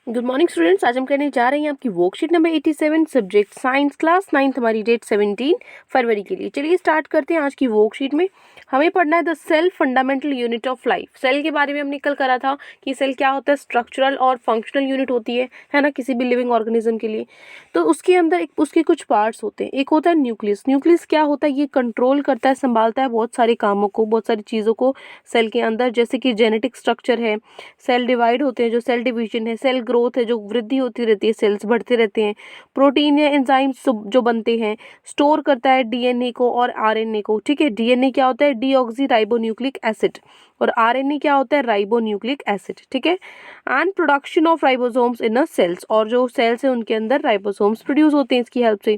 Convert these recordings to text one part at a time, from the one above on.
Good morning students, आज हम करने जा रहे हैं आपकी worksheet number 87 subject science class 9th, हमारी डेट 17 फरवरी के लिए। चलिए स्टार्ट करते हैं आज की वर्कशीट में। हमें पढ़ना है the cell fundamental unit of life. Cell के बारे में हमने कल करा था कि सेल क्या होता है, स्ट्रक्चरल और फंक्शनल यूनिट होती है ना, किसी भी लिविंग ऑर्गेनिज्म के लिए। तो उसके अंदर एक उसके कुछ पार्ट्स होते हैं। एक होता है न्यूक्लियस। न्यूक्लियस क्या होता है, ये कंट्रोल करता है, संभालता है बहुत सारे कामों को, बहुत सारी चीज़ों को सेल के अंदर, जैसे कि जेनेटिक स्ट्रक्चर है, सेल डिवाइड होते हैं जो सेल डिवीजन है, सेल ग्रोथ है जो वृद्धि होती रहती है, सेल्स बढ़ते रहते हैं, प्रोटीन या एंजाइम्स जो बनते हैं, स्टोर करता है डीएनए को और आरएनए को। ठीक है, डीएनए क्या होता है, डीऑक्सी राइबोन्यूक्लिक एसिड, और आरएनए क्या होता है, राइबोन्यूक्लिक एसिड। ठीक है, and production of ribosomes in a cells, और जो सेल्स है उनके अंदर राइबोसोम्स प्रोड्यूस होते हैं इसकी हेल्प से।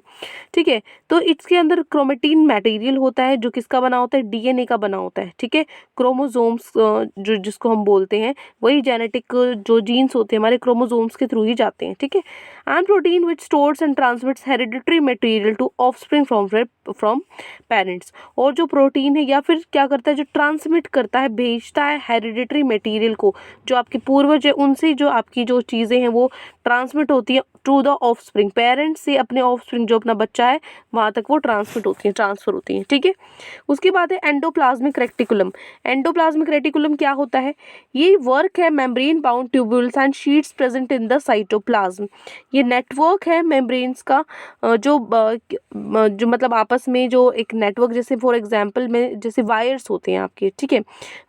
ठीक है, तो इसके अंदर क्रोमेटिन मटेरियल होता है जो किसका बना होता है, डीएनए का बना होता है। ठीक है, क्रोमोसोम्स जो जिसको हम बोलते हैं, वही जेनेटिक जो जीन्स होते हैं हमारे क्रोमोसोम्स के थ्रू ही जाते हैं। ठीक है, and protein which stores and transmits hereditary material to offspring from parents, और जो प्रोटीन है या फिर क्या करता है, जो ट्रांसमिट करता है, भेजता है हेरिडिटरी मटेरियल को, जो आपके पूर्वज है उनसे जो आपकी जो चीज़ें हैं वो ट्रांसमिट होती है टू द ऑफस्प्रिंग, पेरेंट्स से अपने ऑफस्प्रिंग जो अपना बच्चा है वहाँ तक वो ट्रांसमिट होती है, ट्रांसफर होती है। ठीक है, उसके बाद है एंडोप्लाज्मिक रेटिकुलम। एंडोप्लाज्मिक रेटिकुलम क्या होता है, ये वर्क है membrane bound tubules and sheets present in the cytoplasm. ये नेटवर्क है मेम्ब्रेन्स का, जो मतलब आपस में जो एक नेटवर्क, जैसे फॉर एग्जांपल में जैसे वायर्स होते हैं आपके। ठीक है,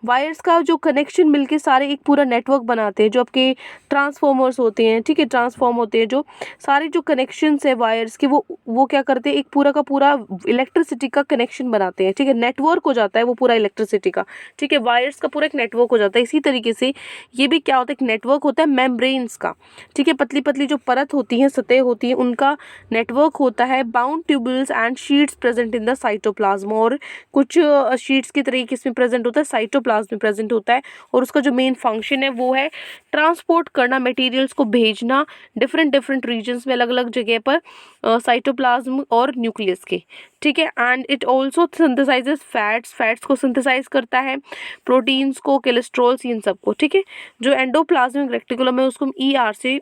वायर्स का जो कनेक्शन मिलके सारे एक पूरा नेटवर्क बनाते हैं, जो आपके ट्रांसफॉर्मर्स होते हैं। ठीक है, ट्रांसफॉर्म होते हैं, जो सारे जो कनेक्शंस है वायर्स के, वो क्या करते हैं, एक पूरा का पूरा इलेक्ट्रिसिटी का कनेक्शन बनाते हैं। ठीक है, नेटवर्क हो जाता है वो पूरा इलेक्ट्रिसिटी का। ठीक है, वायर्स का पूरा एक नेटवर्क हो जाता है। इसी तरीके से ये भी क्या होता है, एक नेटवर्क होता है मेम्ब्रेन्स का। ठीक है, पतली पतली जो परत होती है, सतह होती है, उनका नेटवर्क होता है। Bound tubules and sheets present in the cytoplasm, और कुछ शीट्स की तरह किसमें प्रेजेंट होता है, साइटोप्लाज्म में प्रेजेंट होता है। और उसका जो मेन फंक्शन है वो है ट्रांसपोर्ट करना, मटेरियल्स को भेजना डिफरेंट डिफरेंट रीजन्स में, अलग अलग जगह पर, साइटोप्लाज्म और न्यूक्लियस के। ठीक है, and it also synthesises fats, fats को सिंथेसाइज करता है, प्रोटीन्स को, कोलेस्ट्रॉल्स, इन सबको। ठीक है, जो एंडोप्लाज्मिक रेटिकुलम है उसको हम ईआर से,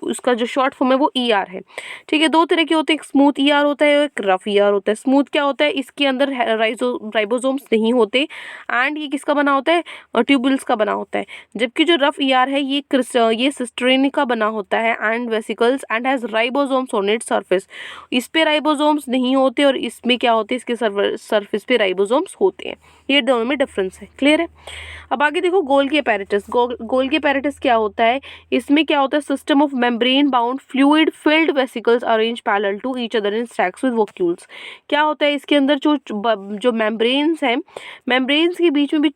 उसका जो शॉर्ट फॉर्म है वो ईआर है। ठीक है, दो तरह के होते हैं, एक स्मूथ ईआर होता है और एक रफ ईआर होता है। स्मूथ क्या होता है, इसके अंदर राइबोसोम्स नहीं होते, एंड ये किसका बना होता है, ट्यूबुल्स का बना होता है। जबकि जो रफ ईआर है ये सिस्टेरिन का बना होता है, and vesicles, and has ribosomes on its surface. इस पे राइबोसोम्स नहीं होते और इसमें क्या होते हैं, इसके सरफेस पे राइबोसोम्स होते हैं। ये दोनों में डिफरेंस है। क्लियर है। अब आगे देखो गोल्गी अपैरेटस। गोल्गी अपैरेटस क्या होता है, इसमें क्या होता है, system of membrane bound fluid filled vesicles arrange parallel to each other in stacks with vacuoles. क्या होता है, इसके अंदर जो मेम्ब्रेन्स हैं, मेम्ब्रेन्स के बीच में भी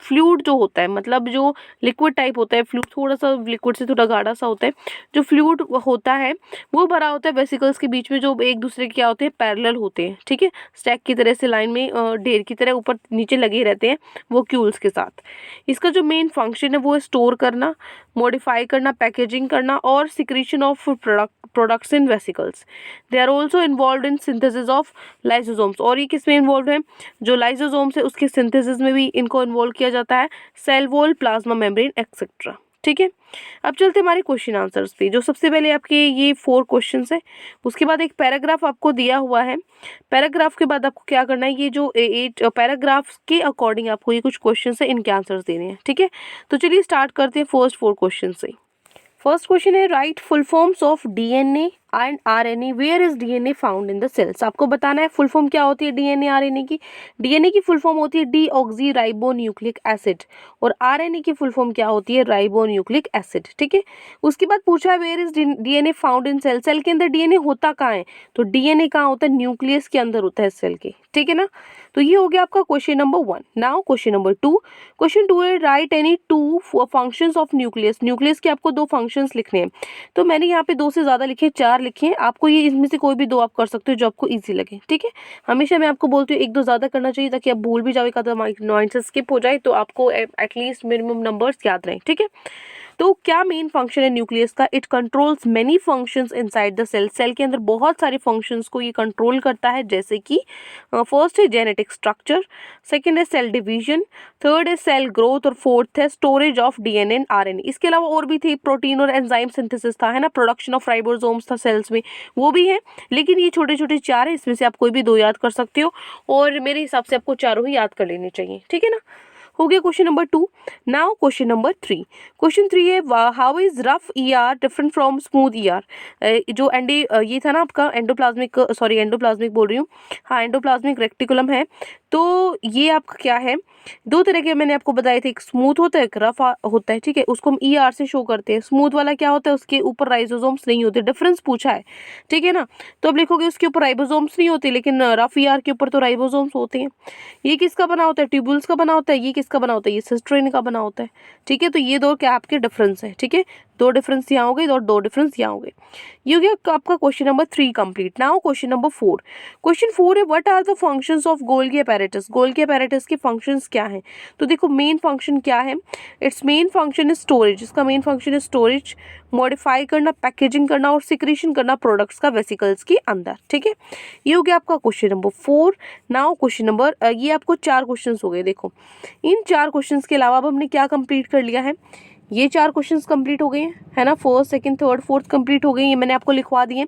फ्लूइड जो होता है, मतलब जो लिक्विड टाइप होता है, फ्लूइड थोड़ा सा लिक्विड से थोड़ा गाढ़ा सा होता है, जो फ्लूइड होता है वो भरा होता है वेसिकल्स के बीच में, जो एक दूसरे के क्या होते हैं, पैरेलल होते हैं। ठीक है, स्टैक की तरह से लाइन में ढेर की तरह ऊपर नीचे लगे रहते हैं वोक्यूल्स के साथ। इसका जो मेन फंक्शन है वो है स्टोर करना, मॉडिफाई करना, पैकेजिंग करना, और secretion of products in vesicles. They are also involve in synthesis of lysosomes, और ये किसमें इन्वॉल्व है, जो लाइसोसोम्स है उसके सिंथेसिस में भी इनको इन्वॉल्व किया जाता है, cell wall, plasma membrane, etcetera. ठीक है, अब चलते हमारे क्वेश्चन आंसर्स पे। जो सबसे पहले आपके ये 4 क्वेश्चंस है, उसके बाद एक पैराग्राफ आपको दिया हुआ है। पैराग्राफ के बाद आपको क्या करना है, ये जो 8 पैराग्राफ्स के अकॉर्डिंग आपको ये कुछ क्वेश्चंस है, इनके आंसर्स देने हैं। ठीक है, तो चलिए स्टार्ट करते हैं फर्स्ट 4 क्वेश्चन से। फर्स्ट क्वेश्चन है, write full forms of DNA and RNA, where is DNA found in the cells. आपको बताना है फुल फॉर्म क्या होती है डीएनए आरएनए की। डीएनए की फुल फॉर्म होती है डीऑक्सी राइबोन्यूक्लिक एसिड, और आरएनए की फुल फॉर्म क्या होती है, राइबोन्यूक्लिक एसिड। ठीक है, उसके बाद पूछा है where is DNA found in cell. Cell के अंदर डीएनए होता कहाँ है, तो डीएनए कहाँ होता है, न्यूक्लियस के अंदर होता है सेल के। ठीक है ना, तो ये हो गया आपका question number 1। Now question number 2। Question 2 है, right any 2 functions of nucleus. Nucleus के आपको 2 फंक्शंस लिखने हैं, तो मैंने यहाँ पे 2 से ज्यादा लिखे, 4 लिखे हैं। आपको ये इसमें से कोई भी 2 आप कर सकते हो जो आपको इजी लगे। ठीक है, हमेशा मैं आपको बोलती हूँ 1-2 ज्यादा करना चाहिए, ताकि आप भूल भी जाओ, एक आधा माइंड से स्किप हो जाए तो आपको एटलीस्ट मिनिमम नंबर्स याद रहें। ठीक है, तो क्या मेन फंक्शन है न्यूक्लियस का? It controls many functions inside the cell. Cell के अंदर बहुत सारे फंक्शंस को ये कंट्रोल करता है, जैसे कि फर्स्ट है जेनेटिक स्ट्रक्चर, सेकंड है सेल डिवीजन, थर्ड है सेल ग्रोथ और फोर्थ है storage of DNA and RNA. इसके अलावा और भी थी, प्रोटीन और एंजाइम सिंथेसिस था, है ना, प्रोडक्शन ऑफ राइबोसोम्स था सेल्स में, वो भी है। लेकिन ये छोटे छोटे चार है, इसमें से आप कोई भी दो याद कर सकते हो और मेरे हिसाब से आपको चारों ही याद कर लेने चाहिए, ठीक है ना। हो गया question number 2। Now question number 3। Question 3 है how is rough ER different from smooth ER. जो ये था ना आपका एंडोप्लाज्मिक, सॉरी एंडोप्लाज्मिक बोल रही हूँ, हाँ एंडोप्लाज्मिक रेक्टिकुलम है। तो ये आपका क्या है, दो तरह के मैंने आपको बताए थे, एक स्मूथ होता है, एक रफ होता है, ठीक है, उसको हम ईआर से शो करते हैं। स्मूथ वाला क्या होता है, उसके ऊपर राइबोसोम्स नहीं होते, डिफरेंस पूछा है, ठीक है ना। तो अब लिखोगे उसके ऊपर राइबोसोम्स नहीं होते, लेकिन रफ ईआर के ऊपर तो राइबोसोम्स होते हैं। ये किसका बना होता है, ट्यूबुल्स का बना होता है। ये किसका बना होता है, ये सिस्टरीन का बना होता है, ठीक है। तो ये दो क्या आपके डिफरेंस है, ठीक है, दो डिफरेंस यहाँ हो गए और दो डिफरेंस यहाँ हो गए। ये हो गया आपका question number 3 complete. Now question number 4। Question 4 है what are the functions of Golgi apparatus. Golgi apparatus के फंक्शंस क्या हैं? तो देखो मेन फंक्शन क्या है, it's main function is storage. इसका मेन फंक्शन है स्टोरेज, मॉडिफाई करना, पैकेजिंग करना और सिक्रीशन करना प्रोडक्ट्स का वेसिकल्स के अंदर, ठीक है। ये हो गया आपका question number 4। Now question number, ये आपको 4 क्वेश्चन हो गए। देखो इन 4 क्वेश्चन के अलावा अब हमने क्या कंप्लीट कर लिया है, ये 4 क्वेश्चंस कंप्लीट हो गए हैं, है ना, first second third fourth complete हो गए, ये मैंने आपको लिखवा दिए।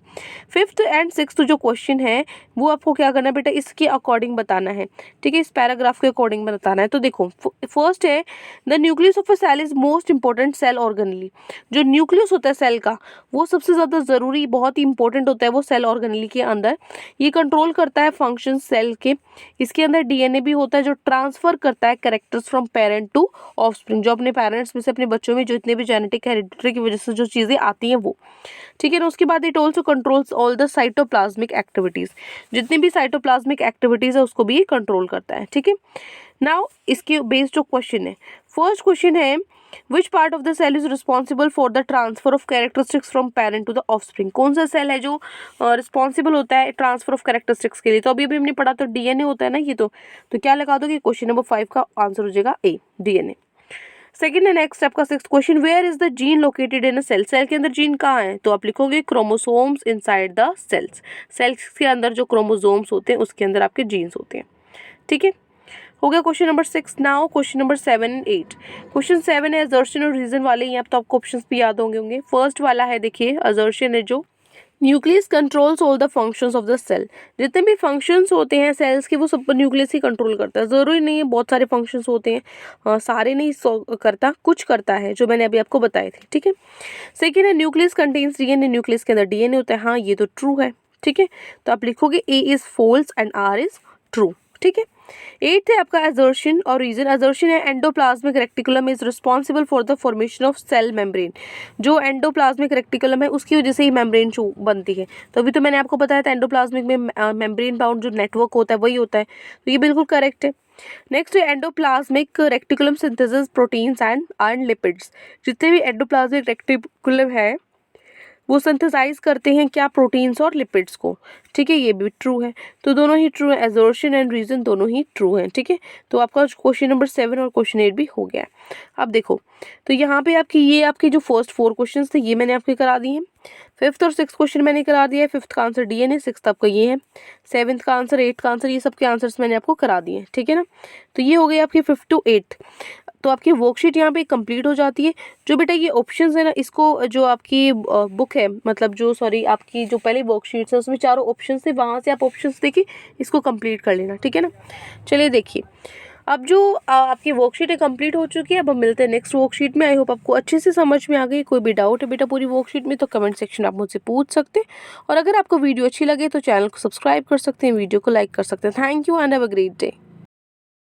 5th एंड 6th जो क्वेश्चन है वो आपको क्या करना है बेटा, इसके अकॉर्डिंग बताना है, ठीक है, इस पैराग्राफ के अकॉर्डिंग बताना है। तो देखो फर्स्ट है the nucleus of a cell is most important cell organelle. जो न्यूक्लियस होता है सेल का वो सबसे ज़्यादा ज़रूरी, बहुत ही इंपॉर्टेंट होता है वो सेल ऑर्गेनली के अंदर। ये कंट्रोल करता है फंक्शन सेल के। इसके अंदर डीएनए भी होता है जो ट्रांसफर करता है characters from parent to offspring, जो अपने पेरेंट्स में से अपने बच्चों में जो इतने भी जेनेटिक हेरिडिटरी की वजह से जो चीज़ें आती हैं वो, ठीक है ना। उसके बाद it also controls all the cytoplasmic activities, जितनी भी साइटोप्लाज्मिक एक्टिविटीज़ है उसको भी ये कंट्रोल करता है, ठीक है। नाउ इसके बेस्ड जो क्वेश्चन है, फर्स्ट क्वेश्चन है which part of the cell is responsible for the transfer of characteristics from parent to the offspring. कौन सा सेल है जो रिस्पॉन्सिबल होता है ट्रांसफर ऑफ कैरेक्टरिस्टिक्स के लिए? तो अभी हमने पढ़ा, तो डीएनए होता है ना ये। तो क्या लगा दो कि क्वेश्चन नंबर 5 का आंसर हो जाएगा ए, डीएनए। सेकंड है नेक्स्ट आपका 6th question, where is the gene located in a cell. Cell के अंदर जीन कहाँ है? तो आप लिखोगे chromosomes inside the cells. Cells के अंदर जो क्रोमोसोम्स होते हैं उसके अंदर आपके जीन्स होते हैं, ठीक है। हो गया question number 6। Now question number 7 and 8। Question 7 है असर्शन और रीजन वाले, यहाँ तो आपको ऑप्शंस भी याद होंगे। फर्स्ट वाला है देखिए असर्शन है जो nucleus controls all the functions of the cell. जितने भी फंक्शंस होते हैं सेल्स के वो सब न्यूक्लियस ही कंट्रोल करता है। ज़रूरी नहीं है, बहुत सारे फंक्शंस होते हैं, सारे नहीं करता, कुछ करता है जो मैंने अभी आपको बताए थे, ठीक है। सेकेंड है न्यूक्लियस कंटेन्स डीएनए। न्यूक्लियस के अंदर डीएनए होता है, हाँ ये तो ट्रू है, ठीक है। तो आप लिखोगे A is false and R is true, ठीक है। 8th है आपका असर्शन और रीजन। असर्शन है endoplasmic reticulum is responsible for the formation of cell membrane. जो एंडोप्लाज्मिक रेक्टिकुलम है उसकी वजह से ही मेम्ब्रेन बनती है। तो अभी तो मैंने आपको बताया था एंडोप्लाज्मिक में मेम्ब्रेन बाउंड जो नेटवर्क होता है वही होता है, तो ये बिल्कुल करेक्ट है। नेक्स्ट है endoplasmic reticulum synthesis proteins and lipids. जितने भी एंडोप्लाज्मिक रेक्टिकुलम है वो सिंथेसाइज करते हैं क्या, प्रोटीन्स और लिपिड्स को, ठीक है, ये भी ट्रू है। तो दोनों ही ट्रू है, असर्शन एंड रीजन दोनों ही ट्रू हैं, ठीक है। तो आपका क्वेश्चन नंबर 7 और क्वेश्चन 8 भी हो गया है। अब देखो तो यहाँ पे आपकी जो फर्स्ट 4 क्वेश्चन थे ये मैंने आपके करा दिए हैं। 5th और 6th क्वेश्चन मैंने करा दिया है। 5th का आंसर डीएनए, 6th आपका ये है, 7th का आंसर, 8th का आंसर, ये सब के आंसर्स मैंने आपको करा दिए हैं, ठीक है ना। तो ये हो गई आपकी 5th to 8th। तो आपकी वर्कशीट यहाँ पे कंप्लीट हो जाती है। जो बेटा ये ऑप्शंस है ना, इसको जो आपकी बुक है, मतलब जो सॉरी आपकी जो पहले वर्कशीट्स है उसमें चारों ऑप्शंस थे, वहाँ से आप ऑप्शंस देखिए इसको कंप्लीट कर लेना, ठीक है ना। चलिए देखिए अब जो आपकी वर्कशीट है कंप्लीट हो चुकी है। अब हम मिलते हैं नेक्स्ट वर्कशीट में। आई होप आपको अच्छे से समझ में आ गई। कोई भी डाउट है बेटा पूरी वर्कशीट में तो कमेंट सेक्शन आप मुझसे पूछ सकते हैं, और अगर आपको वीडियो अच्छी लगे तो चैनल को सब्सक्राइब कर सकते हैं, वीडियो को लाइक कर सकते हैं। Thank you and have a great day.